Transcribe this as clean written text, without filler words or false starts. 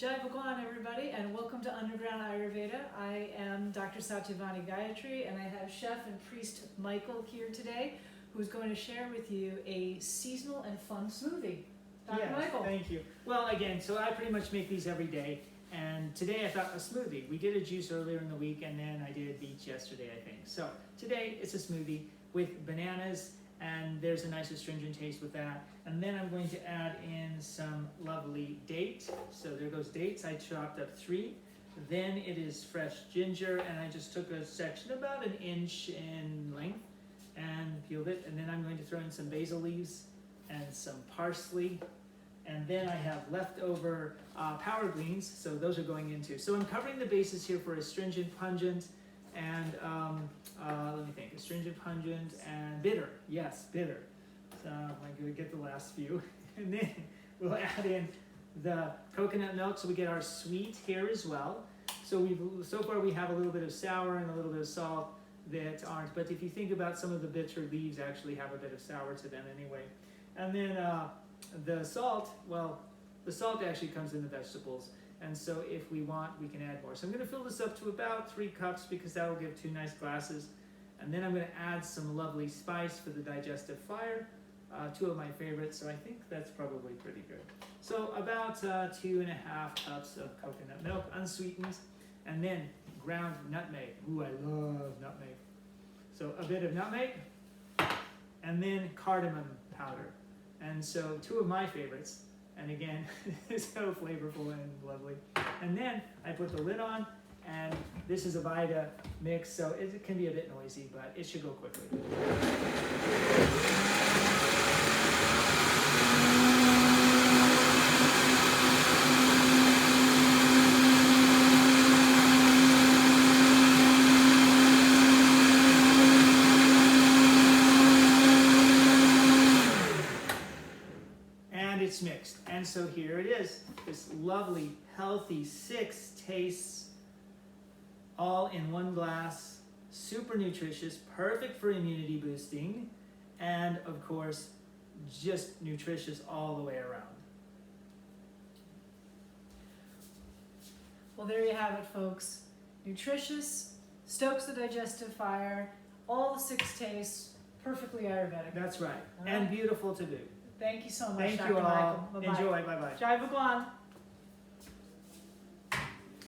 Jai Bhagwan, everybody, and welcome to Underground Ayurveda. I am Dr. Satyavani Gayatri, and I have Chef and Priest Michael here today, who's going to share with you a seasonal and fun smoothie. Dr. Yes, Michael. thank you. Well, again, so I pretty much make these every day, and today I thought a smoothie. We did a juice earlier in the week, and then I did beets yesterday, I think. So today it's a smoothie with bananas, and there's a nice astringent taste with that. And then I'm going to add in some lovely date. So there goes dates. I chopped up 3. Then it is fresh ginger, and I just took a section about an inch in length and peeled it. And then I'm going to throw in some basil leaves and some parsley. And then I have leftover power greens, so those are going into. So I'm covering the bases here for astringent, pungent, and let me think, astringent, pungent, and bitter. Yes, bitter. So I'm going to get the last few. And then we'll add in the coconut milk, so we get our sweet here as well. So so far we have a little bit of sour and a little bit of salt that aren't, but if you think about some of the bitter leaves actually have a bit of sour to them anyway. And then the salt, well, the salt actually comes in the vegetables. And so if we want, we can add more. So I'm going to fill this up to about 3 cups because that will give 2 nice glasses. And then I'm going to add some lovely spice for the digestive fire, 2 of my favorites. So I think that's probably pretty good. So about 2.5 cups of coconut milk, unsweetened, and then ground nutmeg. Ooh, I love nutmeg. So a bit of nutmeg, and then cardamom powder. And so 2 of my favorites. And again, it's so flavorful and lovely. And then I put the lid on, and this is a Vita mix, so it can be a bit noisy, but it should go quickly. It's mixed, and so here it is, this lovely, healthy 6 tastes, all in 1 glass, super nutritious, perfect for immunity boosting, and of course, just nutritious all the way around. Well, there you have it, folks. Nutritious, stokes the digestive fire, all the 6 tastes, perfectly Ayurvedic. That's right, and beautiful to do. Thank you so much, Thank Dr. you all. Michael. Bye-bye. Enjoy. Bye-bye. Jai Bhagwan.